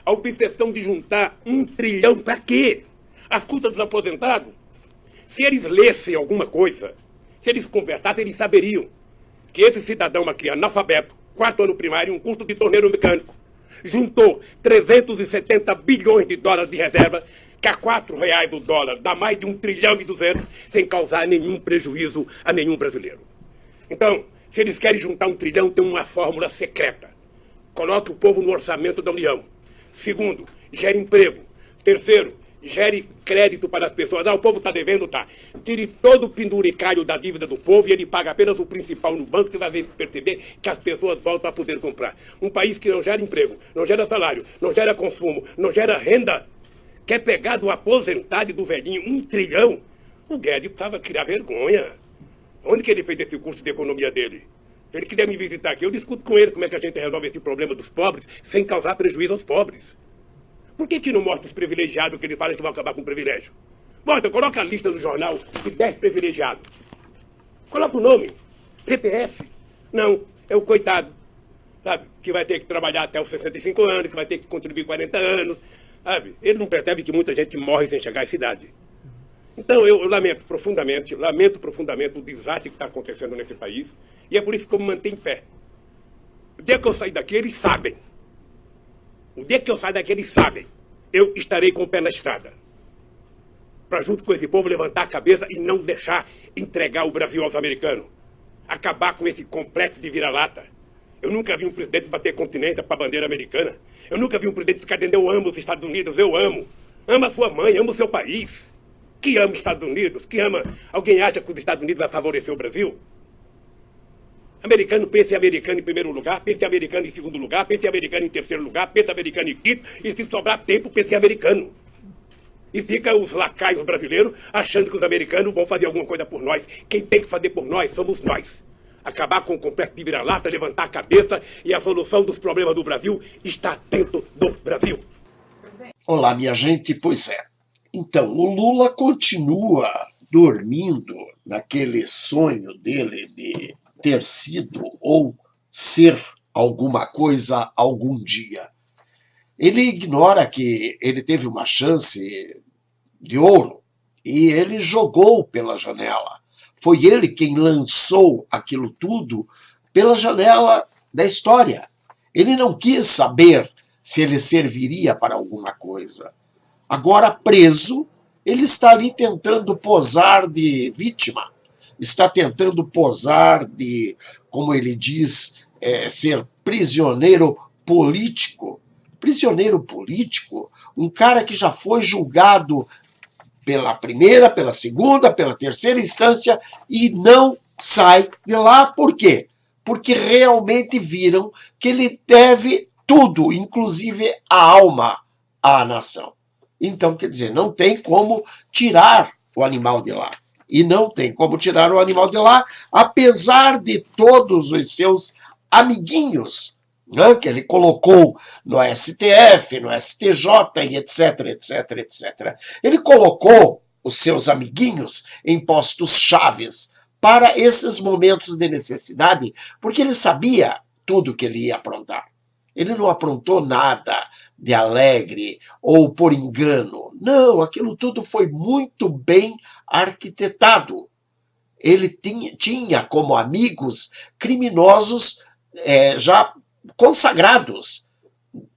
A obsessão de juntar 1 trilhão para quê? Às custas dos aposentados? Se eles lessem alguma coisa, se eles conversassem, eles saberiam que esse cidadão aqui, analfabeto, 4º ano primário, um curso de torneiro mecânico, juntou 370 bilhões de dólares de reserva, que a R$4 o dólar dá mais de 1 trilhão e 200, sem causar nenhum prejuízo a nenhum brasileiro. Então, se eles querem juntar 1 trilhão, tem uma fórmula secreta. Coloque o povo no orçamento da União. Segundo, gere emprego. Terceiro, gere crédito para as pessoas. O povo está devendo, tá. Tire todo o penduricalho da dívida do povo e ele paga apenas o principal no banco, você vai perceber que as pessoas voltam a poder comprar. Um país que não gera emprego, não gera salário, não gera consumo, não gera renda, quer pegar do aposentado e do velhinho 1 trilhão? O Guedes precisava criar vergonha. Onde que ele fez esse curso de economia dele? Se ele quiser me visitar aqui, eu discuto com ele como é que a gente resolve esse problema dos pobres sem causar prejuízo aos pobres. Por que não mostra os privilegiados que ele fala que vão acabar com o privilégio? Bota, coloca a lista no jornal de 10 privilegiados. Coloca o nome. CPF. Não, é o coitado. Sabe? Que vai ter que trabalhar até os 65 anos, que vai ter que contribuir 40 anos. Sabe? Ele não percebe que muita gente morre sem chegar à idade. Então eu lamento profundamente o desastre que está acontecendo nesse país. E é por isso que eu me mantenho em pé. O dia que eu sair daqui, eles sabem. O dia que eu sair daqui, eles sabem. Eu estarei com o pé na estrada. Para junto com esse povo levantar a cabeça e não deixar entregar o Brasil aos americanos. Acabar com esse complexo de vira-lata. Eu nunca vi um presidente bater continência para a bandeira americana. Eu nunca vi um presidente ficar dizendo eu amo os Estados Unidos, eu amo. Ama a sua mãe, ama o seu país. Que ama os Estados Unidos, que ama... Alguém acha que os Estados Unidos vai favorecer o Brasil? Americano pensa em americano em primeiro lugar, pensa em americano em segundo lugar, pensa em americano em terceiro lugar, pensa em americano em quinto, e se sobrar tempo, pensa em americano. E fica os lacaios brasileiros achando que os americanos vão fazer alguma coisa por nós. Quem tem que fazer por nós somos nós. Acabar com o complexo de vira-lata, levantar a cabeça, e a solução dos problemas do Brasil está dentro do Brasil. Olá, minha gente, pois é. Então, o Lula continua dormindo naquele sonho dele de ter sido ou ser alguma coisa algum dia. Ele ignora que ele teve uma chance de ouro e ele jogou pela janela. Foi ele quem lançou aquilo tudo pela janela da história. Ele não quis saber se ele serviria para alguma coisa. Agora preso, ele está ali tentando posar de vítima. Está tentando posar de, como ele diz, ser prisioneiro político. Prisioneiro político? Um cara que já foi julgado pela primeira, pela segunda, pela terceira instância e não sai de lá. Por quê? Porque realmente viram que ele deve tudo, inclusive a alma, à nação. Então, quer dizer, não tem como tirar o animal de lá. E não tem como tirar o animal de lá, apesar de todos os seus amiguinhos, né, que ele colocou no STF, no STJ, e etc, etc, etc. Ele colocou os seus amiguinhos em postos chaves para esses momentos de necessidade, porque ele sabia tudo que ele ia aprontar. Ele não aprontou nada de alegre ou por engano. Não, aquilo tudo foi muito bem arquitetado. Ele tinha como amigos criminosos já consagrados,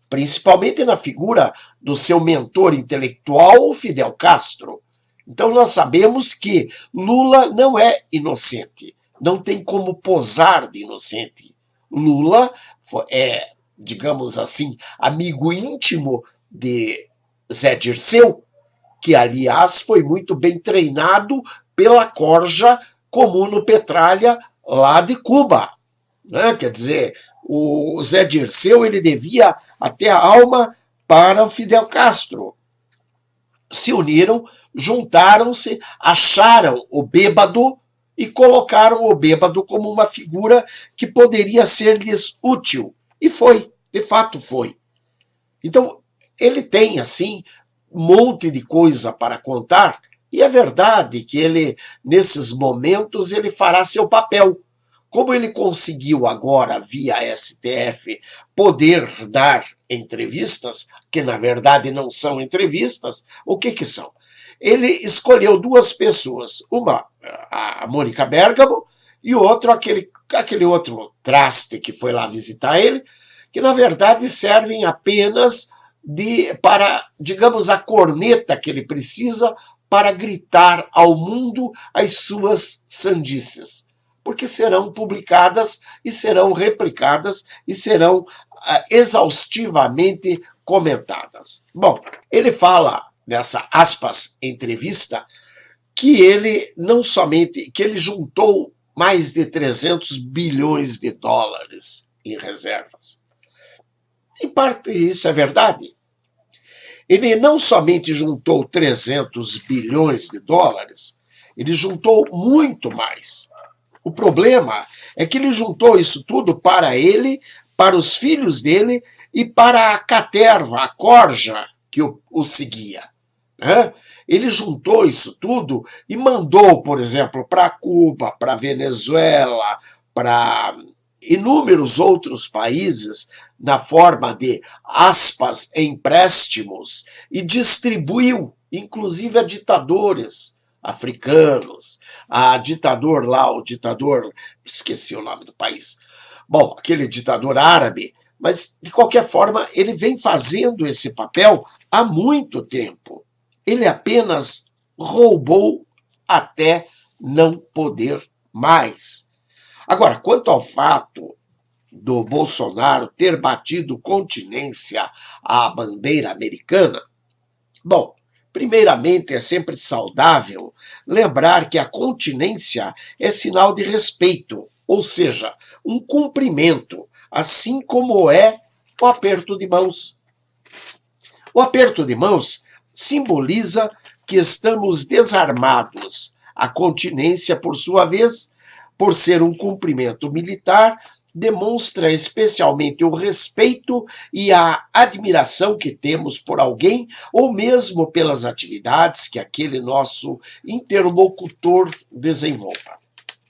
principalmente na figura do seu mentor intelectual, Fidel Castro. Então nós sabemos que Lula não é inocente, não tem como posar de inocente. Lula é, digamos assim, amigo íntimo de Zé Dirceu, que, aliás, foi muito bem treinado pela corja Comuna Petralha lá de Cuba. Né? Quer dizer, o Zé Dirceu ele devia até a alma para o Fidel Castro. Se uniram, juntaram-se, acharam o bêbado e colocaram o bêbado como uma figura que poderia ser-lhes útil. E foi, de fato foi. Então, ele tem, assim, um monte de coisa para contar, e é verdade que ele, nesses momentos, ele fará seu papel, como ele conseguiu agora, via STF, poder dar entrevistas, que na verdade não são entrevistas, o que são? Ele escolheu duas pessoas, uma a Mônica Bergamo e o outro aquele outro traste que foi lá visitar ele, que na verdade servem apenas para, digamos, a corneta que ele precisa para gritar ao mundo as suas sandices, porque serão publicadas e serão replicadas e serão exaustivamente comentadas. Bom, ele fala nessa, aspas, entrevista, que ele não somente, que ele juntou mais de 300 bilhões de dólares em reservas. Em parte isso é verdade. Ele não somente juntou 300 bilhões de dólares, ele juntou muito mais. O problema é que ele juntou isso tudo para ele, para os filhos dele e para a caterva, a corja que o seguia. Né? Ele juntou isso tudo e mandou, por exemplo, para Cuba, para Venezuela, para inúmeros outros países, na forma de, aspas, empréstimos, e distribuiu, inclusive, a ditadores africanos, a ditador lá, o ditador, esqueci o nome do país, bom, aquele ditador árabe, mas, de qualquer forma, ele vem fazendo esse papel há muito tempo. Ele apenas roubou até não poder mais. Agora, quanto ao fato do Bolsonaro ter batido continência à bandeira americana, bom, primeiramente é sempre saudável lembrar que a continência é sinal de respeito, ou seja, um cumprimento, assim como é o aperto de mãos. O aperto de mãos simboliza que estamos desarmados. A continência, por sua vez, por ser um cumprimento militar, demonstra especialmente o respeito e a admiração que temos por alguém, ou mesmo pelas atividades que aquele nosso interlocutor desenvolva.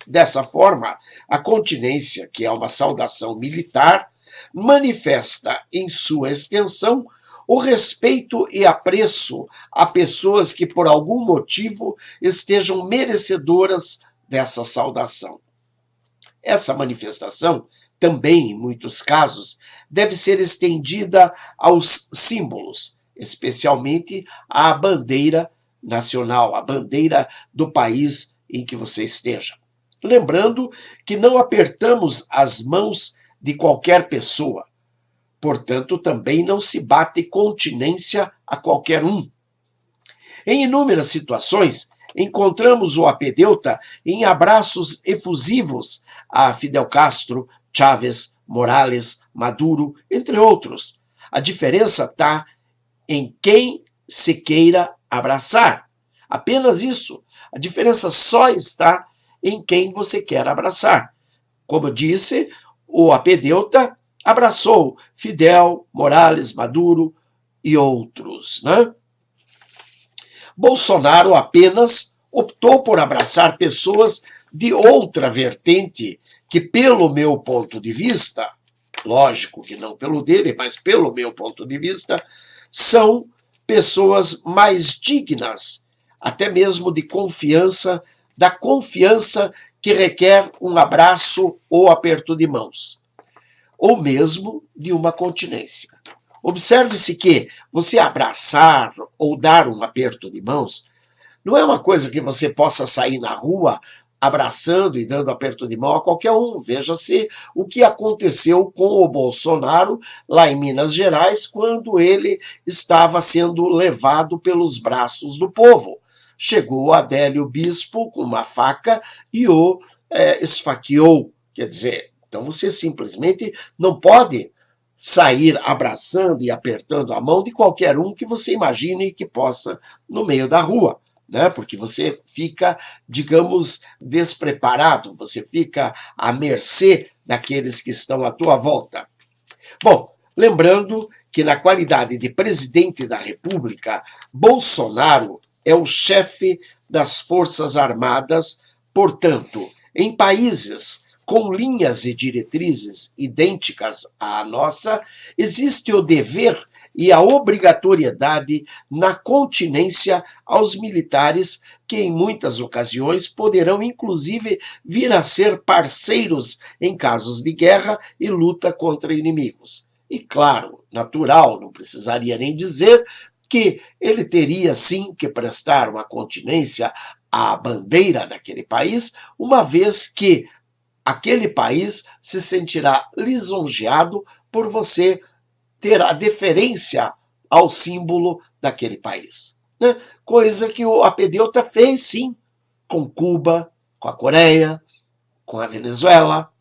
Dessa forma, a continência, que é uma saudação militar, manifesta em sua extensão o respeito e apreço a pessoas que, por algum motivo, estejam merecedoras dessa saudação. Essa manifestação, também, em muitos casos, deve ser estendida aos símbolos, especialmente à bandeira nacional, a bandeira do país em que você esteja. Lembrando que não apertamos as mãos de qualquer pessoa, portanto, também não se bate continência a qualquer um. Em inúmeras situações, encontramos o apedeuta em abraços efusivos a Fidel Castro, Chávez, Morales, Maduro, entre outros. A diferença está em quem se queira abraçar. Apenas isso. A diferença só está em quem você quer abraçar. Como eu disse, o apedeuta abraçou Fidel, Morales, Maduro e outros, né? Bolsonaro apenas optou por abraçar pessoas de outra vertente que, pelo meu ponto de vista, lógico que não pelo dele, mas pelo meu ponto de vista, são pessoas mais dignas, até mesmo de confiança, da confiança que requer um abraço ou aperto de mãos, ou mesmo de uma continência. Observe-se que você abraçar ou dar um aperto de mãos não é uma coisa que você possa sair na rua abraçando e dando aperto de mão a qualquer um. Veja-se o que aconteceu com o Bolsonaro lá em Minas Gerais, quando ele estava sendo levado pelos braços do povo. Chegou Adélio Bispo com uma faca e o esfaqueou. Quer dizer, então você simplesmente não pode sair abraçando e apertando a mão de qualquer um que você imagine que possa no meio da rua, né? Porque você fica, digamos, despreparado, você fica à mercê daqueles que estão à tua volta. Bom, lembrando que na qualidade de presidente da República, Bolsonaro é o chefe das Forças Armadas, portanto, em países com linhas e diretrizes idênticas à nossa, existe o dever e a obrigatoriedade na continência aos militares que, em muitas ocasiões, poderão inclusive vir a ser parceiros em casos de guerra e luta contra inimigos. E, claro, natural, não precisaria nem dizer que ele teria, sim, que prestar uma continência à bandeira daquele país, uma vez que aquele país se sentirá lisonjeado por você ter a deferência ao símbolo daquele país. Né? Coisa que o Apedeuta fez, sim, com Cuba, com a Coreia, com a Venezuela,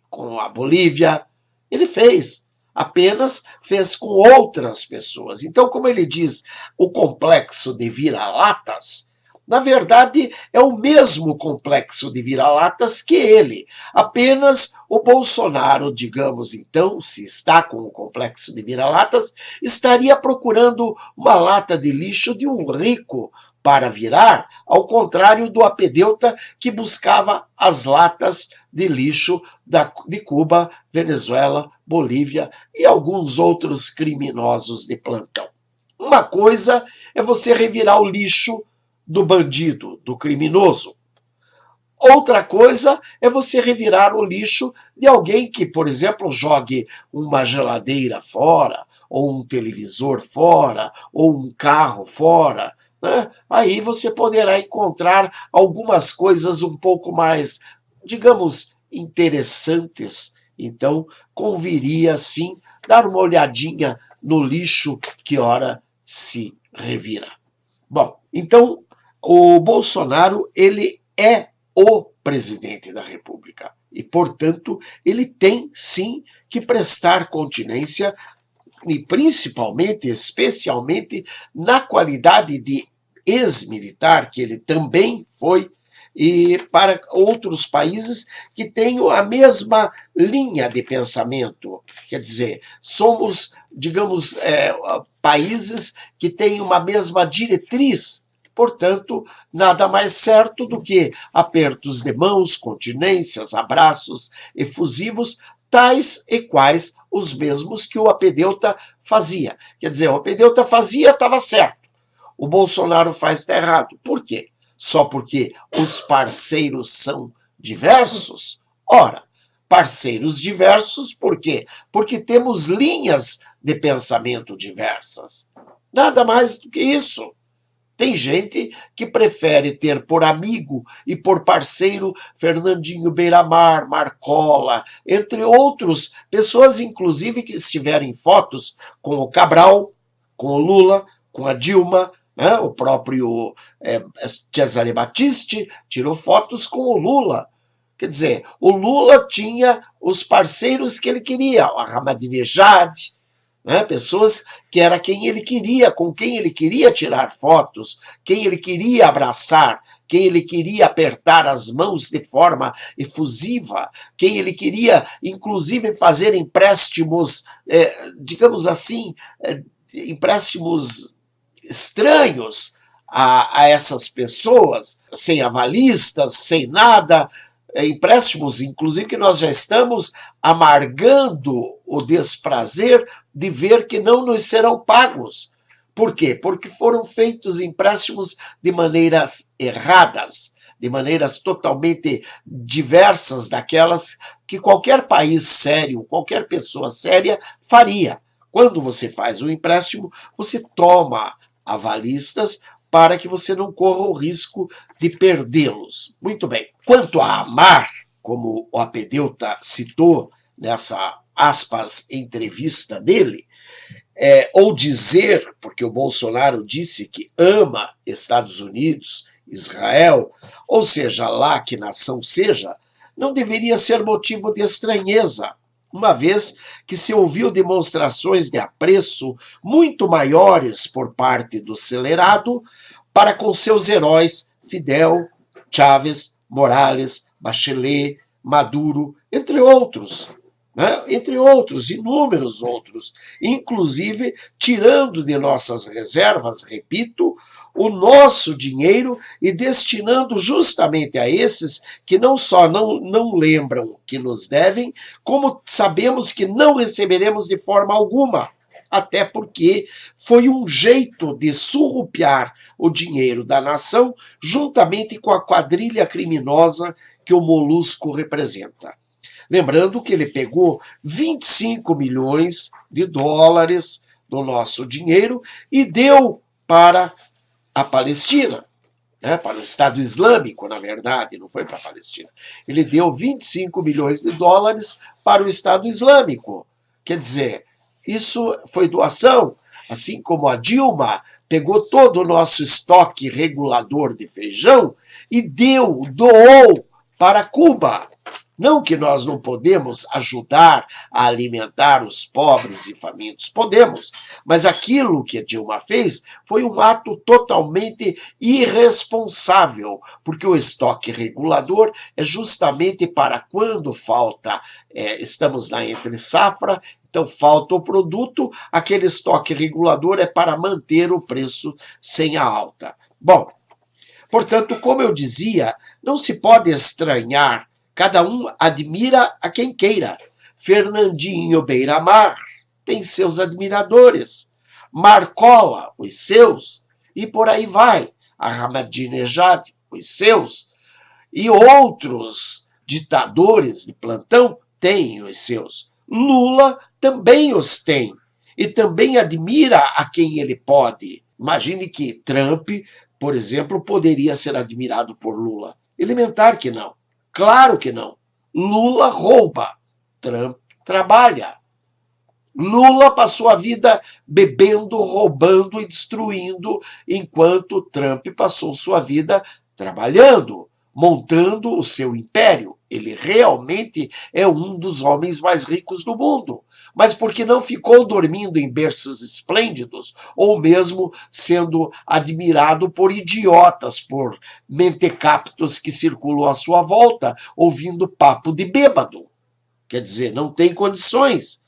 com a Bolívia. Ele fez, apenas fez com outras pessoas. Então, como ele diz, o complexo de vira-latas, na verdade, é o mesmo complexo de vira-latas que ele. Apenas o Bolsonaro, digamos então, se está com o complexo de vira-latas, estaria procurando uma lata de lixo de um rico para virar, ao contrário do Apedeuta, que buscava as latas de lixo de Cuba, Venezuela, Bolívia e alguns outros criminosos de plantão. Uma coisa é você revirar o lixo do bandido, do criminoso. Outra coisa é você revirar o lixo de alguém que, por exemplo, jogue uma geladeira fora, ou um televisor fora, ou um carro fora. Né? Aí você poderá encontrar algumas coisas um pouco mais, digamos, interessantes. Então, conviria, sim, dar uma olhadinha no lixo que ora se revira. Bom, então, o Bolsonaro, ele é o presidente da República e, portanto, ele tem, sim, que prestar continência e, principalmente, especialmente, na qualidade de ex-militar, que ele também foi, e para outros países que tenham a mesma linha de pensamento. Quer dizer, somos, digamos, países que têm uma mesma diretriz. Portanto, nada mais certo do que apertos de mãos, continências, abraços efusivos, tais e quais os mesmos que o Apedeuta fazia. Quer dizer, o Apedeuta fazia, estava certo. O Bolsonaro faz, está errado. Por quê? Só porque os parceiros são diversos? Ora, parceiros diversos por quê? Porque temos linhas de pensamento diversas. Nada mais do que isso. Tem gente que prefere ter por amigo e por parceiro Fernandinho Beiramar, Marcola, entre outros, pessoas inclusive que estiverem em fotos com o Cabral, com o Lula, com a Dilma, né? O próprio Cesare Battisti tirou fotos com o Lula. Quer dizer, o Lula tinha os parceiros que ele queria, o Ahmadinejad, né? Pessoas que era quem ele queria, com quem ele queria tirar fotos, quem ele queria abraçar, quem ele queria apertar as mãos de forma efusiva, quem ele queria, inclusive, fazer empréstimos, digamos assim, empréstimos estranhos a essas pessoas, sem avalistas, sem nada, empréstimos, inclusive, que nós já estamos amargando o desprazer de ver que não nos serão pagos. Por quê? Porque foram feitos empréstimos de maneiras erradas, de maneiras totalmente diversas daquelas que qualquer país sério, qualquer pessoa séria faria. Quando você faz um empréstimo, você toma avalistas para que você não corra o risco de perdê-los. Muito bem. Quanto a amar, como o Apedeuta citou nessa, aspas, entrevista dele, ou dizer, porque o Bolsonaro disse que ama Estados Unidos, Israel, ou seja, lá que nação seja, não deveria ser motivo de estranheza, uma vez que se ouviu demonstrações de apreço muito maiores por parte do Celerado para com seus heróis Fidel, Chávez, Morales, Bachelet, Maduro, entre outros. né? Entre outros, inúmeros outros, inclusive tirando de nossas reservas, repito, o nosso dinheiro e destinando justamente a esses que não só não lembram que nos devem, como sabemos que não receberemos de forma alguma. Até porque foi um jeito de surrupiar o dinheiro da nação juntamente com a quadrilha criminosa que o Molusco representa. Lembrando que ele pegou 25 milhões de dólares do nosso dinheiro e deu para a Palestina, né, para o Estado Islâmico, na verdade, não foi para a Palestina. Ele deu 25 milhões de dólares para o Estado Islâmico. Quer dizer, isso foi doação, assim como a Dilma pegou todo o nosso estoque regulador de feijão e doou para Cuba. Não que nós não podemos ajudar a alimentar os pobres e famintos, podemos, mas aquilo que a Dilma fez foi um ato totalmente irresponsável, porque o estoque regulador é justamente para quando falta, estamos na entre-safra, então falta o produto, aquele estoque regulador é para manter o preço sem a alta. Bom, portanto, como eu dizia, não se pode estranhar. Cada um admira a quem queira. Fernandinho Beiramar tem seus admiradores. Marcola, os seus. E por aí vai. Ahmadinejad, os seus. E outros ditadores de plantão têm os seus. Lula também os tem. E também admira a quem ele pode. Imagine que Trump, por exemplo, poderia ser admirado por Lula. Elementar que não. Claro que não. Lula rouba, Trump trabalha. Lula passou a vida bebendo, roubando e destruindo, enquanto Trump passou sua vida trabalhando, montando o seu império. Ele realmente é um dos homens mais ricos do mundo, mas porque não ficou dormindo em berços esplêndidos, ou mesmo sendo admirado por idiotas, por mentecaptos que circulam à sua volta, ouvindo papo de bêbado. Quer dizer, não tem condições.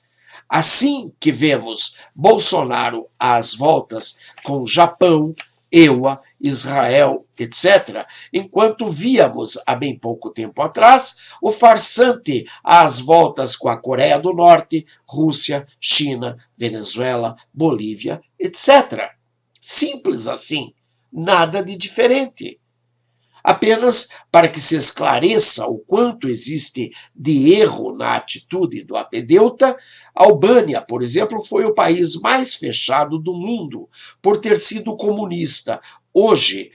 Assim que vemos Bolsonaro às voltas com o Japão, EUA, Israel, etc., enquanto víamos, há bem pouco tempo atrás, o farsante às voltas com a Coreia do Norte, Rússia, China, Venezuela, Bolívia, etc. Simples assim, nada de diferente. Apenas para que se esclareça o quanto existe de erro na atitude do apedeuta, a Albânia, por exemplo, foi o país mais fechado do mundo, por ter sido comunista. Hoje,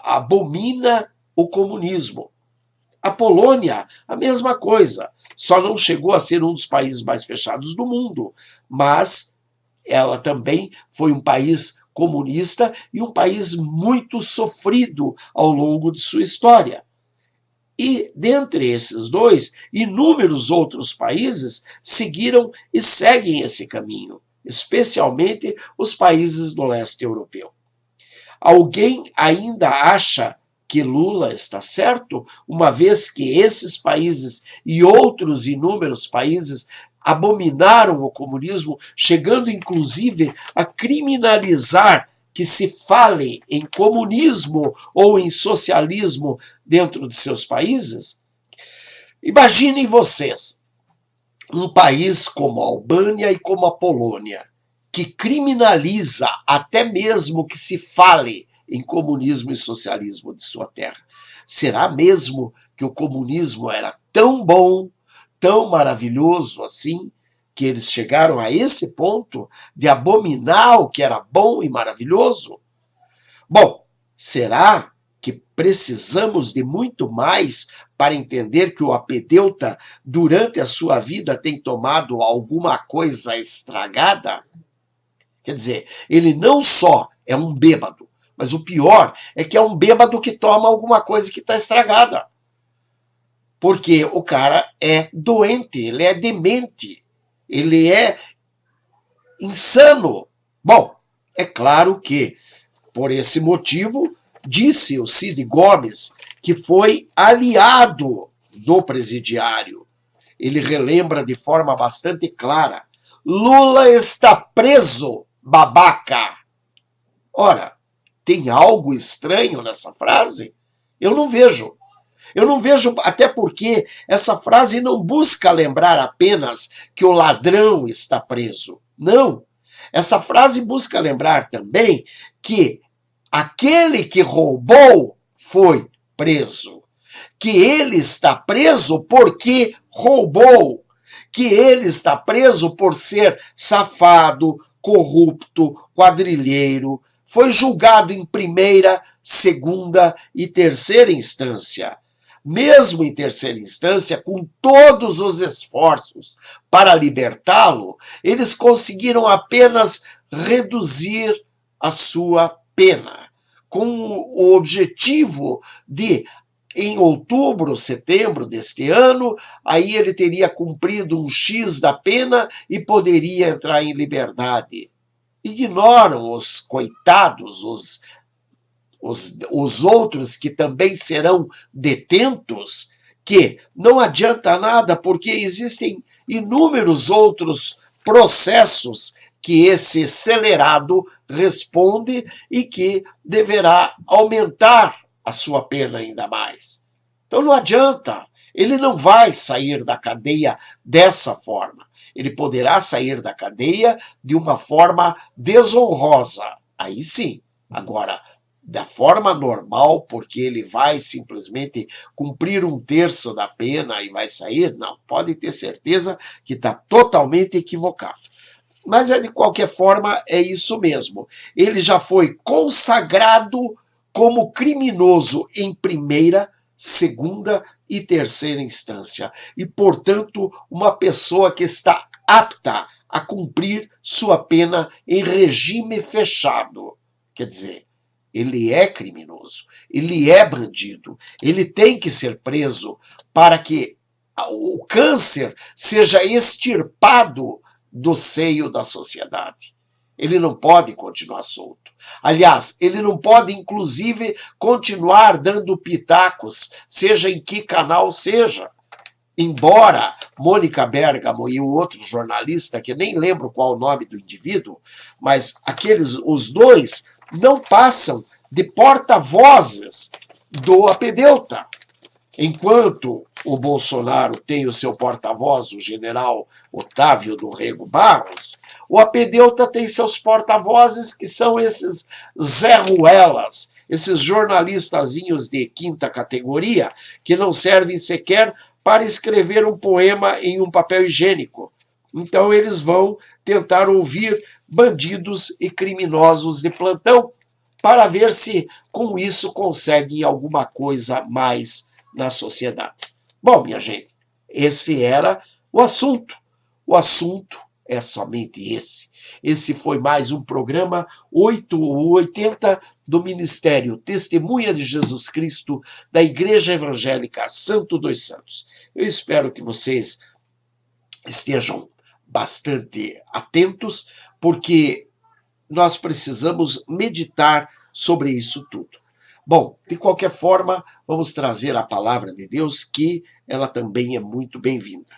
abomina o comunismo. A Polônia, a mesma coisa. Só não chegou a ser um dos países mais fechados do mundo, mas ela também foi um país comunista e um país muito sofrido ao longo de sua história. E, dentre esses dois, inúmeros outros países seguiram e seguem esse caminho, especialmente os países do leste europeu. Alguém ainda acha que Lula está certo, uma vez que esses países e outros inúmeros países abominaram o comunismo, chegando inclusive a criminalizar que se fale em comunismo ou em socialismo dentro de seus países? Imaginem vocês, um país como a Albânia e como a Polônia, que criminaliza até mesmo que se fale em comunismo e socialismo de sua terra. Será mesmo que o comunismo era tão bom, tão maravilhoso assim, que eles chegaram a esse ponto de abominar o que era bom e maravilhoso? Bom, será que precisamos de muito mais para entender que o apedeuta, durante a sua vida, tem tomado alguma coisa estragada? Quer dizer, ele não só é um bêbado, mas o pior é que é um bêbado que toma alguma coisa que está estragada. Porque o cara é doente, ele é demente, ele é insano. Bom, é claro que, por esse motivo, disse o Cid Gomes, que foi aliado do presidiário, ele relembra de forma bastante clara: Lula está preso, babaca. Ora, tem algo estranho nessa frase? Eu não vejo. Eu não vejo, até porque essa frase não busca lembrar apenas que o ladrão está preso. Não. Essa frase busca lembrar também que aquele que roubou foi preso. Que ele está preso porque roubou. Que ele está preso por ser safado, corrupto, quadrilheiro. Foi julgado em primeira, segunda e terceira instância. Mesmo em terceira instância, com todos os esforços para libertá-lo, eles conseguiram apenas reduzir a sua pena, com o objetivo de, em outubro, setembro deste ano, aí ele teria cumprido um X da pena e poderia entrar em liberdade. Ignoram os coitados, os outros que também serão detentos, que não adianta nada, porque existem inúmeros outros processos que esse acelerado responde e que deverá aumentar a sua pena ainda mais. Então não adianta, ele não vai sair da cadeia dessa forma. Ele poderá sair da cadeia de uma forma desonrosa, aí sim. Agora, da forma normal, porque ele vai simplesmente cumprir um terço da pena e vai sair, não, pode ter certeza que está totalmente equivocado. Mas, de qualquer forma, é isso mesmo. Ele já foi consagrado como criminoso em primeira, segunda e terceira instância. E, portanto, uma pessoa que está apta a cumprir sua pena em regime fechado. Quer dizer, ele é criminoso, ele é bandido, ele tem que ser preso para que o câncer seja extirpado do seio da sociedade. Ele não pode continuar solto. Aliás, ele não pode, inclusive, continuar dando pitacos, seja em que canal seja. Embora Mônica Bergamo e o outro jornalista, que nem lembro qual o nome do indivíduo, mas os dois não passam de porta-vozes do apedeuta. Enquanto o Bolsonaro tem o seu porta-voz, o general Otávio do Rego Barros, o apedeuta tem seus porta-vozes, que são esses Zé Ruelas, esses jornalistazinhos de quinta categoria, que não servem sequer para escrever um poema em um papel higiênico. Então eles vão tentar ouvir bandidos e criminosos de plantão para ver se com isso conseguem alguma coisa mais na sociedade. Bom, minha gente, esse era o assunto. O assunto é somente esse. Esse foi mais um programa 880 do Ministério Testemunha de Jesus Cristo da Igreja Evangélica Santo dos Santos. Eu espero que vocês estejam bastante atentos, porque nós precisamos meditar sobre isso tudo. Bom, de qualquer forma, vamos trazer a palavra de Deus, que ela também é muito bem-vinda.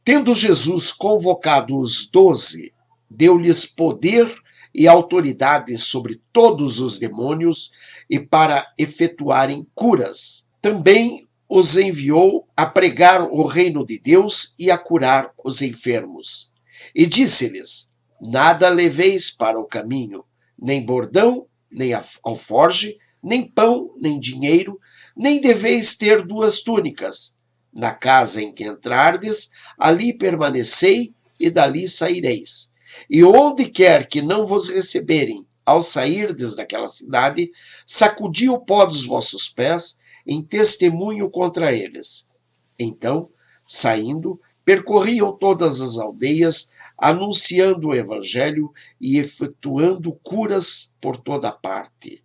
Tendo Jesus convocado os 12, deu-lhes poder e autoridade sobre todos os demônios e para efetuarem curas. Também os enviou a pregar o reino de Deus e a curar os enfermos. E disse-lhes: nada leveis para o caminho, nem bordão, nem alforge, nem pão, nem dinheiro, nem deveis ter 2 túnicas. Na casa em que entrardes, ali permanecei e dali saireis. E onde quer que não vos receberem, ao sairdes daquela cidade, sacudi o pó dos vossos pés, em testemunho contra eles. Então, saindo, percorriam todas as aldeias, anunciando o evangelho e efetuando curas por toda parte.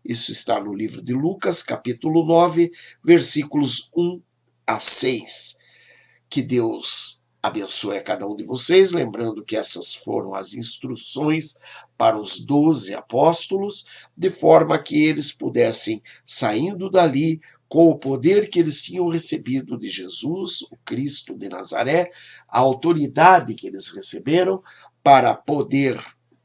Isso está no livro de Lucas, capítulo 9, versículos 1 a 6. Que Deus abençoe a cada um de vocês, lembrando que essas foram as instruções para os 12 apóstolos, de forma que eles pudessem, saindo dali, com o poder que eles tinham recebido de Jesus, o Cristo de Nazaré, a autoridade que eles receberam para poder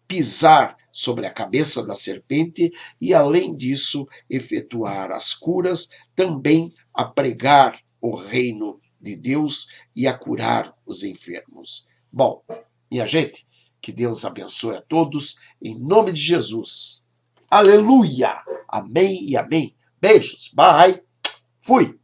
pisar sobre a cabeça da serpente e, além disso, efetuar as curas, também a pregar o reino de Deus e a curar os enfermos. Bom, minha gente, que Deus abençoe a todos, em nome de Jesus. Aleluia! Amém e amém. Beijos. Bye. Fui.